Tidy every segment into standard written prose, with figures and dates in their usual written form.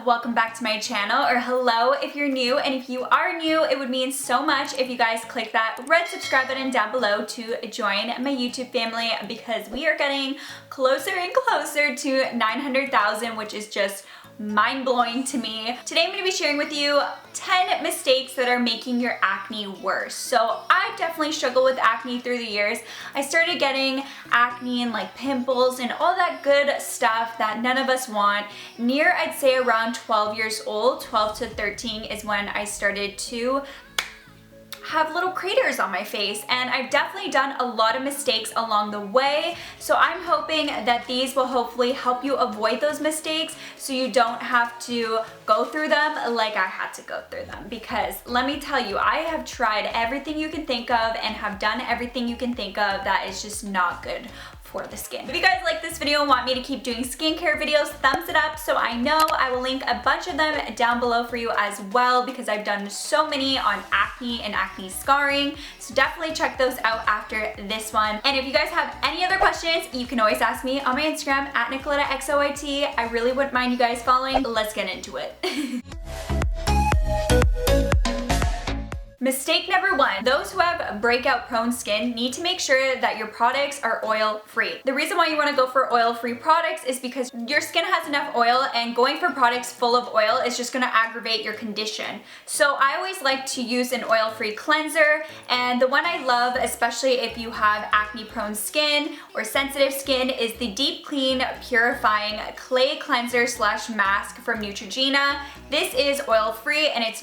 welcome back to my channel, or hello if you're new, and if you are new, it would mean so much if you guys click that red subscribe button down below to join my YouTube family, because we are getting closer and closer to 900,000, which is just mind-blowing to me. Today I'm going to be sharing with you 10 mistakes that are making your acne worse. So I definitely struggled with acne through the years. I started getting acne and like pimples and all that good stuff that none of us want near, I'd say, around 12 years old. 12 to 13 is when I started to have little craters on my face, and I've definitely done a lot of mistakes along the way. So I'm hoping that these will hopefully help you avoid those mistakes so you don't have to go through them like I had to go through them, because let me tell you, I have tried everything you can think of and have done everything you can think of that is just not good for the skin. If you guys like this video and want me to keep doing skincare videos, thumbs it up so I know. I will link a bunch of them down below for you as well, because I've done so many on acne and acne scarring. So definitely check those out after this one. And if you guys have any other questions, you can always ask me on my Instagram at NicolettaXOYT. I really wouldn't mind you guys following. Let's get into it. Mistake number one, those who have breakout prone skin need to make sure that your products are oil free. The reason why you want to go for oil free products is because your skin has enough oil, and going for products full of oil is just going to aggravate your condition. So I always like to use an oil free cleanser, and the one I love, especially if you have acne prone skin or sensitive skin, is the Deep Clean Purifying Clay Cleanser / Mask from Neutrogena. This is oil free and it's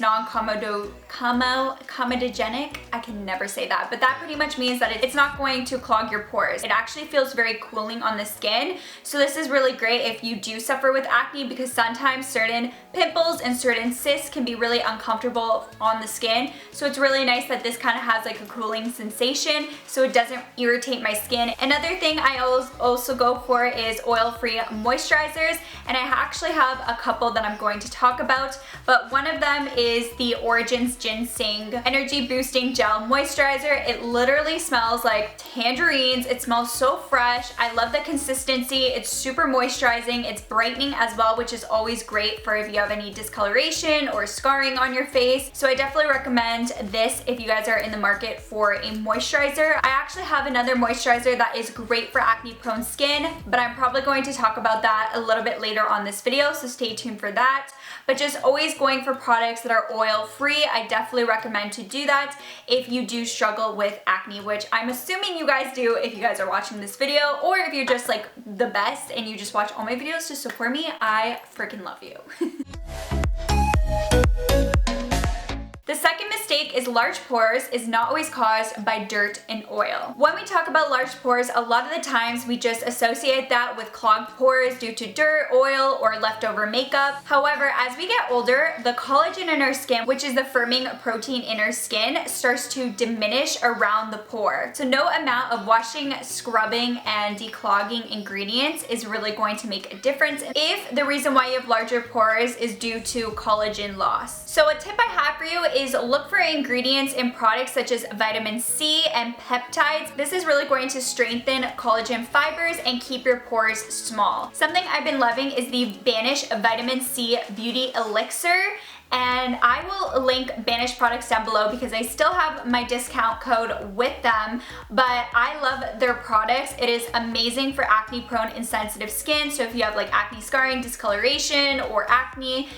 comedogenic. I can never say that, but that pretty much means that it's not going to clog your pores. It actually feels very cooling on the skin. So this is really great if you do suffer with acne, because sometimes certain pimples and certain cysts can be really uncomfortable on the skin. So it's really nice that this kind of has like a cooling sensation so it doesn't irritate my skin. Another thing I also go for is oil-free moisturizers, and I actually have a couple that I'm going to talk about, but one of them is the Origins Ginseng Energy Boosting Gel Moisturizer. It literally smells like tangerines. It smells so fresh. I love the consistency. It's super moisturizing. It's brightening as well, which is always great for if you have any discoloration or scarring on your face. So I definitely recommend this if you guys are in the market for a moisturizer. I actually have another moisturizer that is great for acne prone skin, but I'm probably going to talk about that a little bit later on this video, so stay tuned for that. But just always going for products that are oil free. I definitely recommend to do that if you do struggle with acne, which I'm assuming you guys do if you guys are watching this video, or if you're just like the best and you just watch all my videos to support me. I freaking love you. The second mistake is large pores is not always caused by dirt and oil. When we talk about large pores, a lot of the times we just associate that with clogged pores due to dirt, oil, or leftover makeup. However, as we get older, the collagen in our skin, which is the firming protein in our skin, starts to diminish around the pore. So no amount of washing, scrubbing, and declogging ingredients is really going to make a difference if the reason why you have larger pores is due to collagen loss. So a tip I have for you is look for ingredients in products such as vitamin C and peptides. This is really going to strengthen collagen fibers and keep your pores small. Something I've been loving is the Banish Vitamin C Beauty Elixir, and I will link Banish products down below because I still have my discount code with them, but I love their products. It is amazing for acne prone and sensitive skin. So if you have like acne scarring, discoloration, or acne,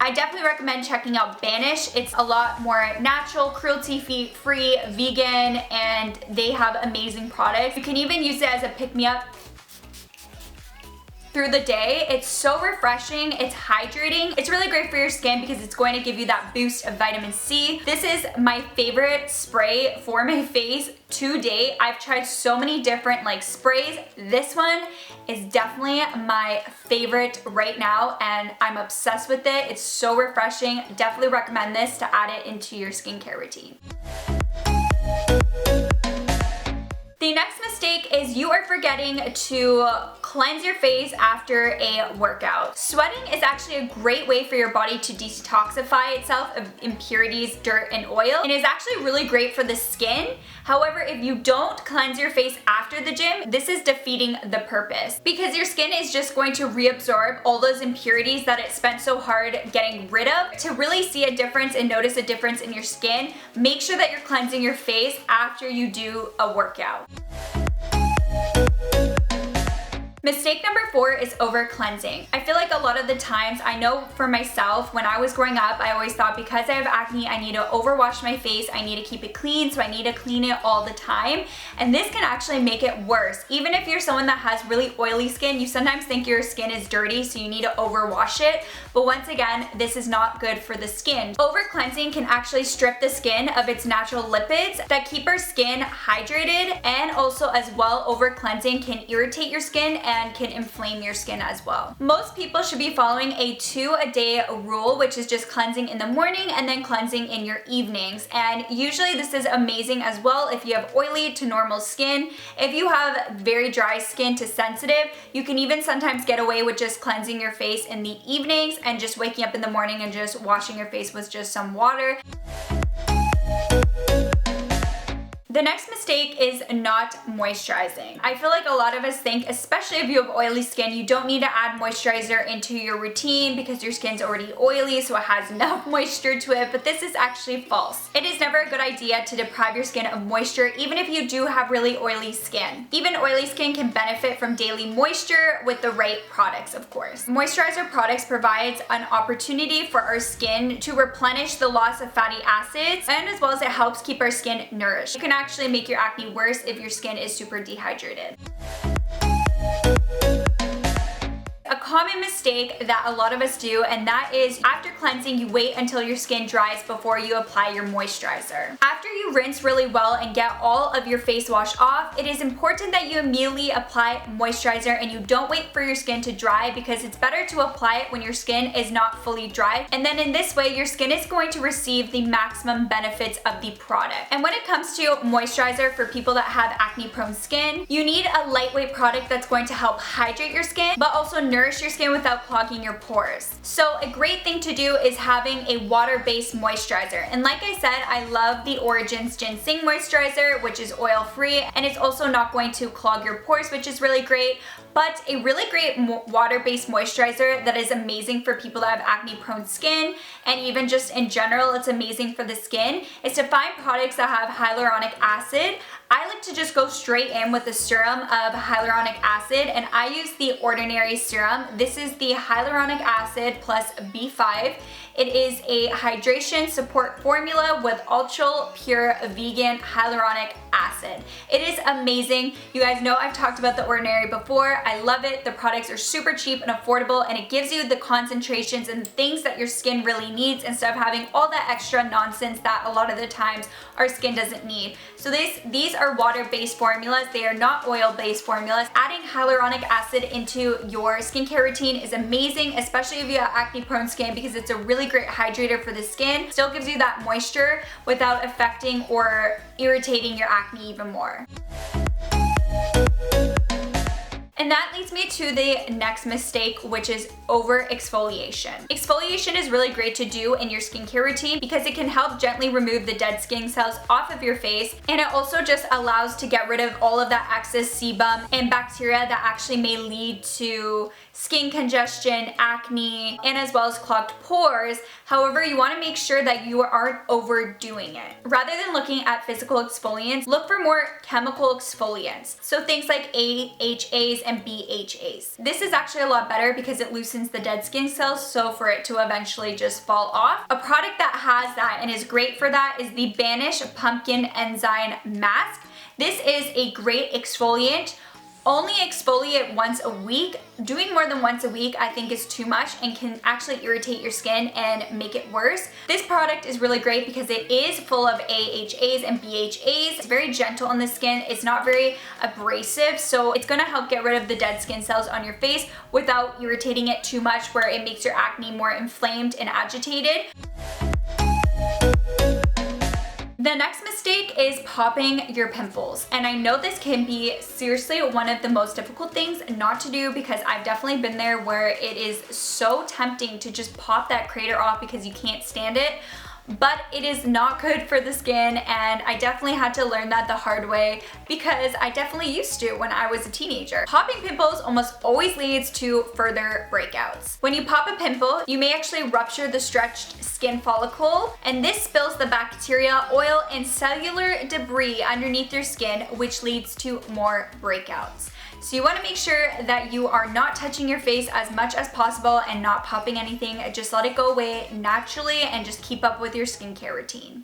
I definitely recommend checking out Banish. It's a lot more natural, cruelty-free, vegan, and they have amazing products. You can even use it as a pick-me-up through the day. It's so refreshing, it's hydrating. It's really great for your skin because it's going to give you that boost of vitamin C. This is my favorite spray for my face to date. I've tried so many different like sprays. This one is definitely my favorite right now, and I'm obsessed with it. It's so refreshing. Definitely recommend this to add it into your skincare routine. The next mistake is you are forgetting to cleanse your face after a workout. Sweating is actually a great way for your body to detoxify itself of impurities, dirt, and oil, and is actually really great for the skin. However, if you don't cleanse your face after the gym, this is defeating the purpose because your skin is just going to reabsorb all those impurities that it spent so hard getting rid of. To really see a difference and notice a difference in your skin, make sure that you're cleansing your face after you do a workout. Mistake number 4 is over cleansing. I feel like a lot of the times, I know for myself, when I was growing up, I always thought because I have acne, I need to overwash my face, I need to keep it clean, so I need to clean it all the time. And this can actually make it worse. Even if you're someone that has really oily skin, you sometimes think your skin is dirty, so you need to overwash it. But once again, this is not good for the skin. Over cleansing can actually strip the skin of its natural lipids that keep our skin hydrated, and also as well, over cleansing can irritate your skin and can inflame your skin as well. Most people should be following a 2-a-day rule, which is just cleansing in the morning and then cleansing in your evenings. And usually this is amazing as well if you have oily to normal skin. If you have very dry skin to sensitive, you can even sometimes get away with just cleansing your face in the evenings and just waking up in the morning and just washing your face with just some water. The next mistake is not moisturizing. I feel like a lot of us think, especially if you have oily skin, you don't need to add moisturizer into your routine because your skin's already oily, so it has enough moisture to it, but this is actually false. It is never a good idea to deprive your skin of moisture, even if you do have really oily skin. Even oily skin can benefit from daily moisture with the right products, of course. Moisturizer products provides an opportunity for our skin to replenish the loss of fatty acids, and as well as it helps keep our skin nourished. You can actually make your acne worse if your skin is super dehydrated. A common mistake that a lot of us do, and that is after cleansing, you wait until your skin dries before you apply your moisturizer. After you rinse really well and get all of your face wash off, it is important that you immediately apply moisturizer and you don't wait for your skin to dry, because it's better to apply it when your skin is not fully dry, and then in this way your skin is going to receive the maximum benefits of the product. And when it comes to moisturizer for people that have acne prone skin, you need a lightweight product that's going to help hydrate your skin but also nourish your skin without clogging your pores. So a great thing to do is having a water-based moisturizer. And like I said, I love the Origins Ginseng Moisturizer, which is oil-free, and it's also not going to clog your pores, which is really great. But a really great water-based moisturizer that is amazing for people that have acne-prone skin, and even just in general, it's amazing for the skin, is to find products that have hyaluronic acid. I like to just go straight in with the serum of hyaluronic acid, and I use the Ordinary serum. This is the hyaluronic acid plus B5. It is a hydration support formula with ultra pure vegan hyaluronic acid. It is amazing. You guys know I've talked about the Ordinary before. I love it. The products are super cheap and affordable, and it gives you the concentrations and things that your skin really needs instead of having all that extra nonsense that a lot of the times our skin doesn't need. So these are water-based formulas. They are not oil-based formulas. Adding hyaluronic acid into your skincare routine is amazing, especially if you have acne-prone skin, because it's a really great hydrator for the skin. Still gives you that moisture without affecting or irritating your acne even more. And that leads me to the next mistake, which is over exfoliation. Exfoliation is really great to do in your skincare routine because it can help gently remove the dead skin cells off of your face, and it also just allows to get rid of all of that excess sebum and bacteria that actually may lead to skin congestion, acne, and as well as clogged pores. However, you want to make sure that you aren't overdoing it. Rather than looking at physical exfoliants, look for more chemical exfoliants. So things like AHAs and BHAs. This is actually a lot better because it loosens the dead skin cells, so for it to eventually just fall off. A product that has that and is great for that is the Banish Pumpkin Enzyme Mask. This is a great exfoliant. Only exfoliate once a week. Doing more than once a week I think is too much and can actually irritate your skin and make it worse. This product is really great because it is full of AHAs and BHAs. It's very gentle on the skin. It's not very abrasive, so it's gonna help get rid of the dead skin cells on your face without irritating it too much where it makes your acne more inflamed and agitated. The next mistake is popping your pimples. And I know this can be seriously one of the most difficult things not to do, because I've definitely been there where it is so tempting to just pop that crater off because you can't stand it. But it is not good for the skin, and I definitely had to learn that the hard way because I definitely used to when I was a teenager. Popping pimples almost always leads to further breakouts. When you pop a pimple, you may actually rupture the stretched skin follicle, and this spills the bacteria, oil, and cellular debris underneath your skin, which leads to more breakouts. So you want to make sure that you are not touching your face as much as possible and not popping anything. Just let it go away naturally and just keep up with your skincare routine.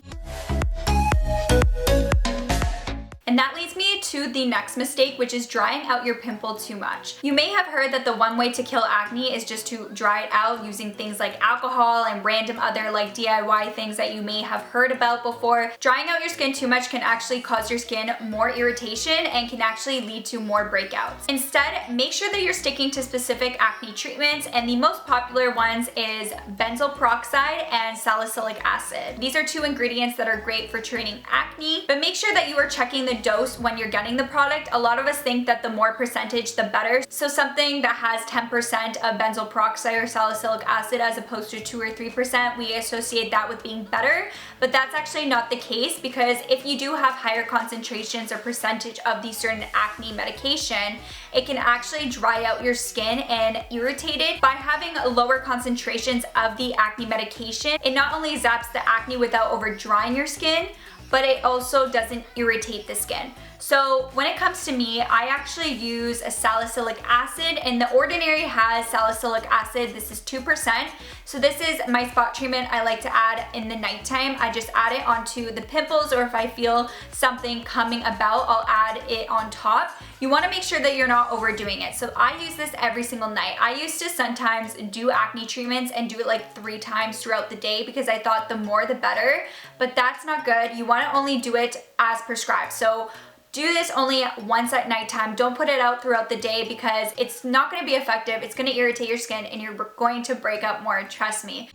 And that leads me to the next mistake, which is drying out your pimple too much. You may have heard that the one way to kill acne is just to dry it out using things like alcohol and random other like DIY things that you may have heard about before. Drying out your skin too much can actually cause your skin more irritation and can actually lead to more breakouts. Instead, make sure that you're sticking to specific acne treatments, and the most popular ones is benzoyl peroxide and salicylic acid. These are two ingredients that are great for treating acne, but make sure that you are checking the dose when you're getting the product. A lot of us think that the more percentage the better. So something that has 10% of benzoyl peroxide or salicylic acid as opposed to 2 or 3%, we associate that with being better, but that's actually not the case, because if you do have higher concentrations or percentage of the certain acne medication, it can actually dry out your skin and irritate it. By having lower concentrations of the acne medication, it not only zaps the acne without over drying your skin, but it also doesn't irritate the skin. So when it comes to me, I actually use a salicylic acid, and The Ordinary has salicylic acid. This is 2%. So this is my spot treatment I like to add in the nighttime. I just add it onto the pimples, or if I feel something coming about, I'll add it on top. You want to make sure that you're not overdoing it. So I use this every single night. I used to sometimes do acne treatments and do it like 3 times throughout the day because I thought the more the better, but that's not good. You want to only do it as prescribed. So do this only once at nighttime. Don't put it out throughout the day because it's not going to be effective. It's going to irritate your skin and you're going to break out more, trust me.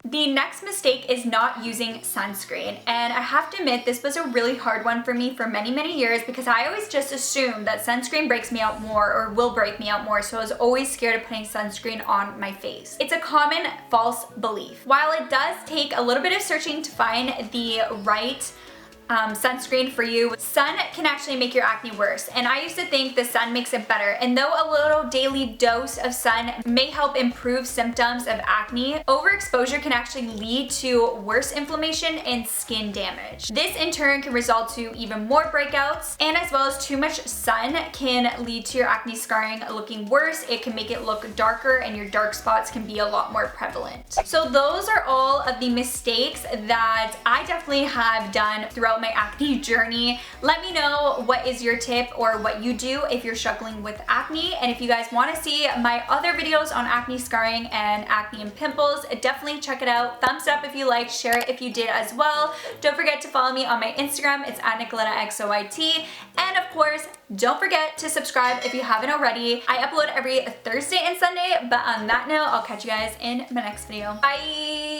The next mistake is not using sunscreen, and I have to admit this was a really hard one for me for many years because I always just assumed that sunscreen breaks me out more or will break me out more, so I was always scared of putting sunscreen on my face. It's a common false belief. While it does take a little bit of searching to find the right sunscreen for you, sun can actually make your acne worse, and I used to think the sun makes it better. And though a little daily dose of sun may help improve symptoms of acne, overexposure can actually lead to worse inflammation and skin damage. This in turn can result to even more breakouts, and as well as too much sun can lead to your acne scarring looking worse. It can make it look darker, and your dark spots can be a lot more prevalent. So those are all of the mistakes that I definitely have done throughout my acne journey. Let me know what is your tip or what you do if you're struggling with acne. And if you guys want to see my other videos on acne scarring and acne and pimples, definitely check it out. Thumbs up if you liked, share it if you did as well. Don't forget to follow me on my Instagram. It's @NicolettaXOYT. And of course, don't forget to subscribe if you haven't already. I upload every Thursday and Sunday, but on that note, I'll catch you guys in my next video. Bye!